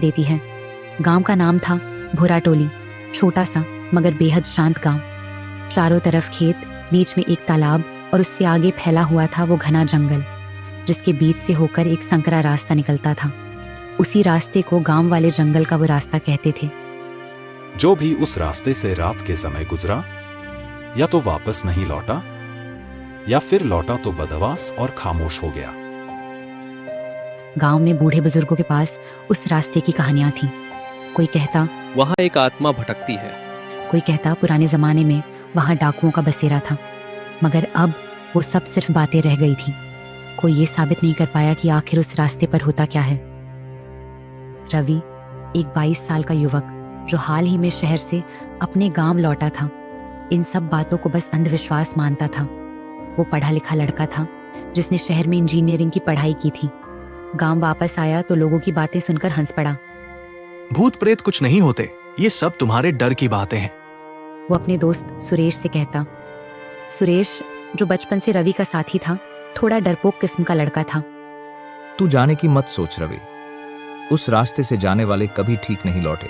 देती है। गांव का नाम था भुराटोली, छोटा सा मगर बेहद शांत गांव। चारों तरफ खेत, बीच में एक तालाब और उससे आगे फैला हुआ था वो घना जंगल, जिसके बीच से होकर एक संकरा रास्ता निकलता था। उसी रास्ते को गांव वाले जंगल का वो रास्ता कहते थे। जो भी उस रास्ते से रात के समय गुजरा, या तो वापस नहीं लौटा, या फिर लौटा तो बदहवास और खामोश हो गया। गांव में बूढ़े बुजुर्गों के पास उस रास्ते की कहानियां थीं। कोई कहता वहाँ एक आत्मा भटकती है, कोई कहता पुराने जमाने में वहां डाकुओं का बसेरा था, मगर अब वो सब सिर्फ बातें रह गई थी। कोई ये साबित नहीं कर पाया कि आखिर उस रास्ते पर होता क्या है। रवि, एक 22 साल का युवक जो हाल ही में शहर से अपने गांव लौटा था, इन सब बातों को बस अंधविश्वास मानता था। वो पढ़ा लिखा लड़का था जिसने शहर में इंजीनियरिंग की पढ़ाई की थी। गांव वापस आया तो लोगों की बातें सुनकर हंस पड़ा। भूत प्रेत कुछ नहीं होते, ये सब तुम्हारे डर की बातें हैं। वो अपने दोस्त सुरेश से कहता। सुरेश, जो बचपन से रवि का साथी था, थोड़ा डरपोक किस्म का लड़का था। तू जाने की मत सोच रवि, उस रास्ते से जाने वाले कभी ठीक नहीं लौटे।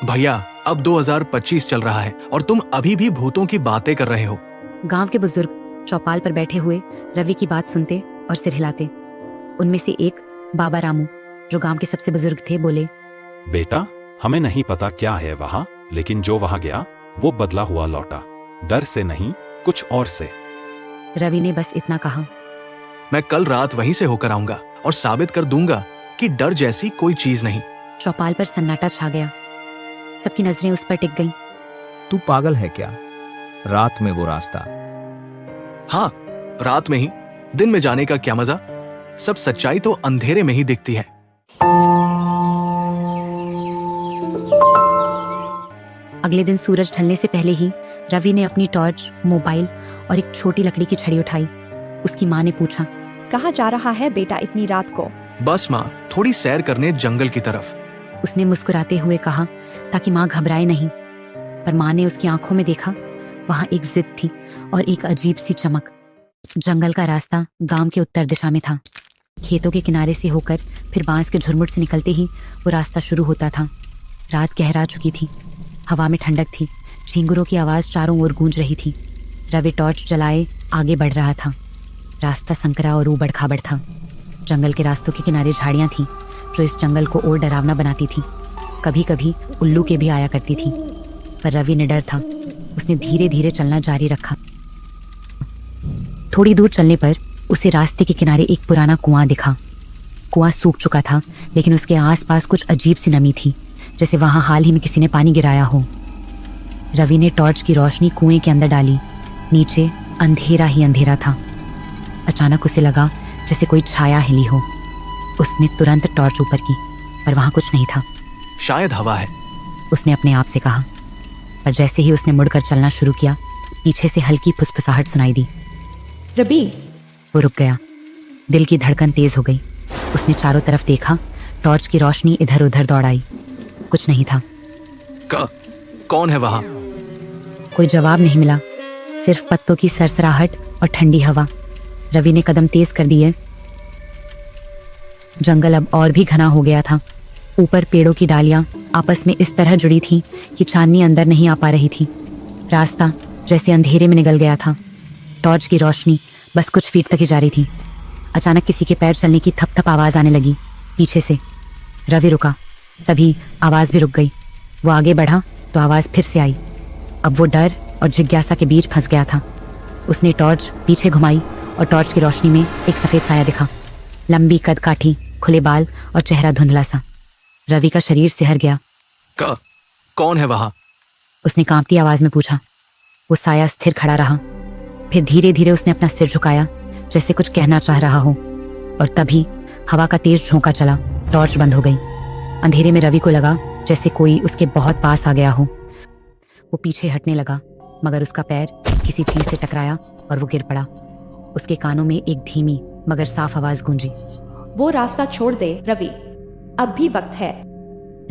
भैया, अब 2025 चल रहा है और तुम अभी भी भूतों की बातें कर रहे हो। गांव के बुजुर्ग चौपाल पर बैठे हुए रवि की बात सुनते और सिर हिलाते। उनमें से एक, बाबा रामू, जो गांव के सबसे बुजुर्ग थे, बोले, बेटा, हमें नहीं पता क्या है वहां, लेकिन जो वहां गया वो बदला हुआ लौटा। डर से नहीं, कुछ और से। रवि ने बस इतना कहा। मैं कल रात वहीं से होकर आऊंगा और साबित कर दूंगा कि डर जैसी कोई चीज नहीं। चौपाल पर सन्नाटा छा गया। सबकी नजरें उस पर टिक गईं। तू पागल है क्या? रात में वो रास्ता? हाँ, रात में ही, दिन में जाने का क्या मजा। सब सच्चाई तो अंधेरे में ही दिखती है। अगले दिन सूरज ढलने से पहले ही रवि ने अपनी टॉर्च, मोबाइल और एक छोटी लकड़ी की छड़ी उठाई। उसकी माँ ने पूछा, कहाँ जा रहा है बेटा इतनी रात को? बस माँ, थोड़ी सैर करने जंगल की तरफ। उसने मुस्कुराते हुए कहा ताकि माँ घबराए नहीं। पर माँ ने उसकी आंखों में देखा, वहां एक जिद थी और एक अजीब सी चमक। जंगल का रास्ता गांव के उत्तर दिशा में था। खेतों के किनारे से होकर फिर बांस के झुरमुट से निकलते ही वो रास्ता शुरू होता था। रात गहरा चुकी थी, हवा में ठंडक थी, झींगुरों की आवाज चारों ओर गूंज रही थी। रवि टॉर्च जलाए आगे बढ़ रहा था। रास्ता संकरा और ऊबड़ खाबड़ था। जंगल के रास्तों के किनारे झाड़ियां थीं जो इस जंगल को और डरावना बनाती थी। कभी कभी उल्लू के भी आया करती थी, पर रवि निडर था। उसने धीरे धीरे चलना जारी रखा। थोड़ी दूर चलने पर उसे रास्ते के किनारे एक पुराना कुआं दिखा। कुआं सूख चुका था, लेकिन उसके आसपास कुछ अजीब सी नमी थी, जैसे वहां हाल ही में किसी ने पानी गिराया हो। रवि ने टॉर्च की रोशनी कुएं के अंदर डाली। नीचे अंधेरा ही अंधेरा था। अचानक उसे लगा जैसे कोई छाया हिली हो। उसने तुरंत टॉर्च ऊपर की, पर वहां कुछ नहीं था। शायद हवा है, उसने अपने आप से कहा। पर जैसे ही उसने मुड़कर चलना शुरू किया, पीछे से हल्की फुसफुसाहट सुनाई दी। रवि, वो रुक गया। दिल की धड़कन तेज हो गई। उसने चारों तरफ देखा। टॉर्च की रोशनी इधर उधर दौड़ाई। कुछ नहीं था। कौन है वहां? कोई जवाब नहीं मिला, सिर्फ पत्तों की सरसराहट और ठंडी हवा। रवि ने कदम तेज कर दिए। जंगल अब और भी घना हो गया था। ऊपर पेड़ों की डालियां आपस में इस तरह जुड़ी थीं कि चांदनी अंदर नहीं आ पा रही थी। रास्ता जैसे अंधेरे में निगल गया था। टॉर्च की रोशनी बस कुछ फीट तक ही जा रही थी। अचानक किसी के पैर चलने की थप थप आवाज आने लगी पीछे से। रवि रुका, तभी आवाज भी रुक गई। वो आगे बढ़ा तो आवाज फिर से आई। अब वो डर और जिज्ञासा के बीच फंस गया था। उसने टॉर्च पीछे घुमाई और टॉर्च की रोशनी में एक सफेद साया दिखा। लंबी कद काठी, खुले बाल और चेहरा धुंधला सा। रवि का शरीर सिहर गया। कौन है वहां? उसने कांपती आवाज में पूछा। वो साया स्थिर खड़ा रहा। फिर धीरे धीरे उसने अपना सिर झुकाया, जैसे कुछ कहना चाह रहा हो। और तभी हवा का तेज झोंका चला। टॉर्च बंद हो गई। अंधेरे में रवि को लगा जैसे कोई उसके बहुत पास आ गया हो। वो पीछे हटने लगा, मगर उसका पैर किसी चीज से टकराया और वो गिर पड़ा। उसके कानों में एक धीमी मगर साफ आवाज गूंजी। वो रास्ता छोड़ दे रवि, अब भी वक्त है।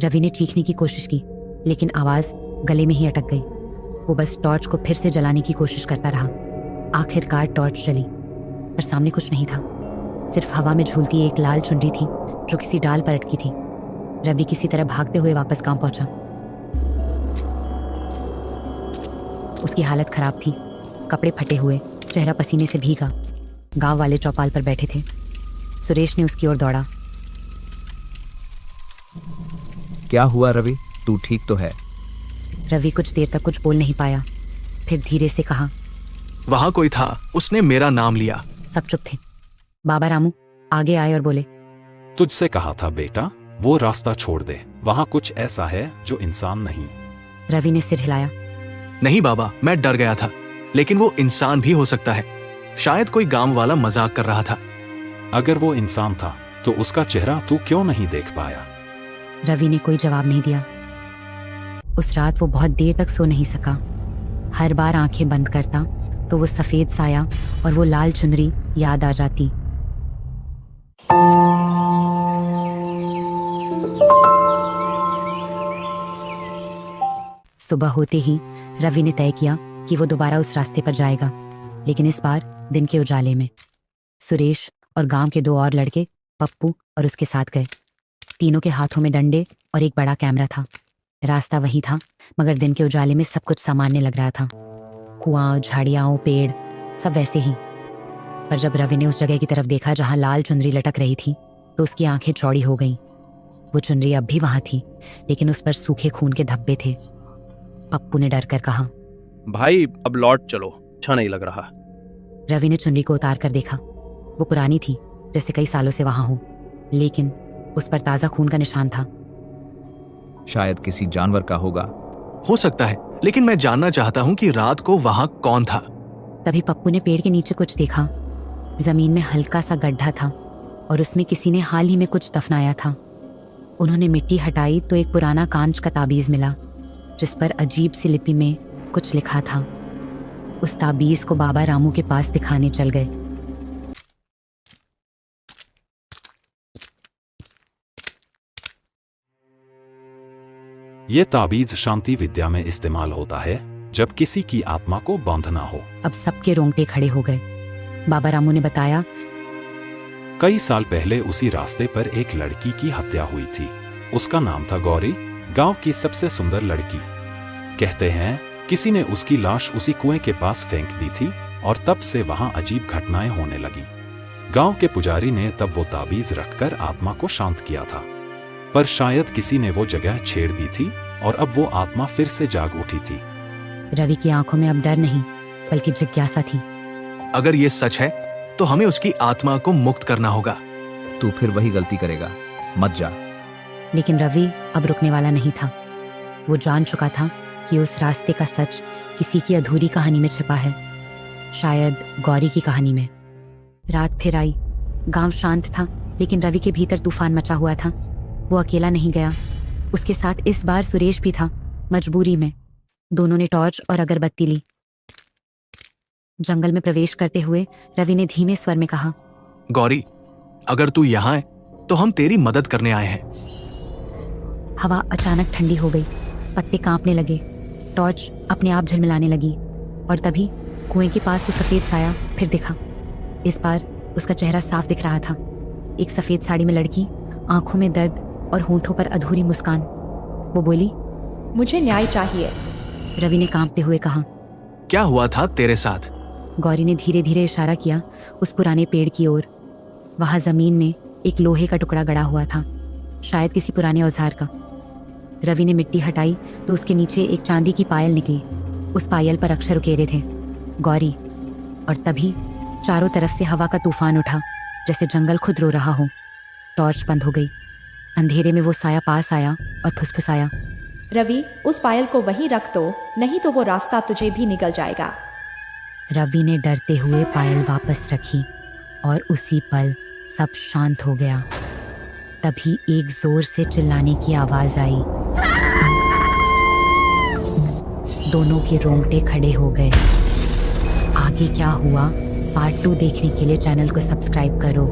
रवि ने चीखने की कोशिश की, लेकिन आवाज गले में ही अटक गई। वो बस टॉर्च को फिर से जलाने की कोशिश करता रहा। आखिरकार टॉर्च जली, पर सामने कुछ नहीं था। सिर्फ हवा में झूलती एक लाल चुनरी थी जो किसी डाल पर अटकी थी। रवि किसी तरह भागते हुए वापस गांव पहुंचा। उसकी हालत खराब थी, कपड़े फटे हुए, चेहरा पसीने से भीगा। गांव वाले चौपाल पर बैठे थे। सुरेश ने उसकी ओर दौड़ा। क्या हुआ रवि, तू ठीक तो है? रवि कुछ देर तक कुछ बोल नहीं पाया, फिर धीरे से कहा। वहां कोई था, उसने मेरा नाम लिया। सब चुप थे। बाबा रामू आगे आए और बोले, तुझसे कहा था बेटा, वो रास्ता छोड़ दे, वहां कुछ ऐसा है जो इंसान नहीं। रवि ने सिर हिलाया। नहीं बाबा, मैं डर गया था, लेकिन वो इंसान भी हो सकता है। शायद कोई गांव वाला मजाक कर रहा था। अगर वो इंसान था तो उसका चेहरा तू क्यों नहीं देख पाया? रवि ने कोई जवाब नहीं दिया। उस रात वो बहुत देर तक सो नहीं सका। हर बार आंखें बंद करता तो वो सफेद साया और वो लाल चुनरी याद आ जाती। सुबह होते ही रवि ने तय किया कि वो दोबारा उस रास्ते पर जाएगा, लेकिन इस बार दिन के उजाले में। सुरेश और गांव के 2 और लड़के पप्पू और उसके साथ गए। तीनों के हाथों में डंडे और एक बड़ा कैमरा था। रास्ता वही था, मगर दिन के उजाले में सब कुछ सामान्य लग रहा था। कुआं, झाड़ियाँ, पेड़, सब वैसे ही। पर जब रवि ने उस जगह की तरफ देखा जहां लाल चुनरी लटक रही थी, तो उसकी आंखें चौड़ी हो गईं। वो चुनरी अब भी वहां थी, लेकिन उस पर सूखे खून के धब्बे थे। पप्पू ने डर कर कहा, भाई अब लौट चलो, अच्छा नहीं लग रहा। रवि ने चुनरी को उतार कर देखा। वो पुरानी थी, जैसे कई सालों से वहां हो, लेकिन उस पर ताजा खून का निशान था। शायद किसी जानवर का होगा। हो सकता है, लेकिन मैं जानना चाहता हूँ कि रात को वहां कौन था। तभी पप्पू ने पेड़ के नीचे कुछ देखा। जमीन में हल्का सा गड्ढा था और उसमें किसी ने हाल ही में कुछ दफनाया था। उन्होंने मिट्टी हटाई तो एक पुराना कांच का ताबीज मिला, जिस पर अजीब सी लिपि में कुछ लिखा था। उस ताबीज को बाबा रामू के पास दिखाने चल गए। ये ताबीज शांति विद्या में इस्तेमाल होता है जब किसी की आत्मा को बांधना हो। अब सबके रोंगटे खड़े हो गए। बाबा रामू ने बताया, कई साल पहले उसी रास्ते पर एक लड़की की हत्या हुई थी। उसका नाम था गौरी, गांव की सबसे सुंदर लड़की। कहते हैं किसी ने उसकी लाश उसी कुएं के पास फेंक दी थी और तब से वहां अजीब घटनाएं होने लगी। गांव के पुजारी ने तब वो ताबीज रखकर आत्मा को शांत किया था, पर शायद किसी ने वो जगह छेड़ दी थी और अब वो आत्मा फिर से जाग उठी थी। रवि की आंखों में अब डर नहीं, बल्कि जिज्ञासा थी। अगर ये सच है तो हमें उसकी आत्मा को मुक्त करना होगा। तू फिर वही गलती करेगा, मत जा। लेकिन रवि अब रुकने वाला नहीं था। वो जान चुका था कि उस रास्ते का सच किसी की अधूरी कहानी में छिपा है, शायद गौरी की कहानी में। रात फिर आई। गांव शांत था, लेकिन रवि के भीतर तूफान मचा हुआ था। वो अकेला नहीं गया, उसके साथ इस बार सुरेश भी था, मजबूरी में। दोनों ने टॉर्च और अगरबत्ती ली। जंगल में प्रवेश करते हुए रवि ने धीमे स्वर में कहा, गौरी, अगर तू यहाँ है तो हम तेरी मदद करने आए हैं। हवा अचानक ठंडी हो गई, पत्ते कांपने लगे, टॉर्च अपने आप झिलमिलाने लगी और तभी कुएं के पास वो सफेद साया फिर दिखा। इस बार उसका चेहरा साफ दिख रहा था। एक सफेद साड़ी में लड़की, आंखों में दर्द और होंठों पर अधूरी मुस्कान। वो बोली, मुझे न्याय चाहिए। रवि ने कांपते हुए कहा, क्या हुआ था तेरे साथ? गौरी ने धीरे धीरे इशारा किया उस पुराने पेड़ की ओर। वहां जमीन में एक लोहे का टुकड़ा गड़ा हुआ था, शायद किसी पुराने औजार का। रवि ने मिट्टी हटाई तो उसके नीचे एक चांदी की पायल निकली। उस पायल पर अक्षर उकेरे थे, गौरी। और तभी चारों तरफ से हवा का तूफान उठा, जैसे जंगल खुद रो रहा हो। टॉर्च बंद हो गई। अंधेरे में वो साया पास आया और फुसफुसाया, रवि, उस पायल को वहीं रख दो, नहीं तो वो रास्ता तुझे भी निकल जाएगा। रवि ने डरते हुए पायल वापस रखी और उसी पल सब शांत हो गया। तभी एक जोर से चिल्लाने की आवाज आई। दोनों के रोंगटे खड़े हो गए। आगे क्या हुआ, पार्ट 2 देखने के लिए चैनल को सब्सक्राइब करो।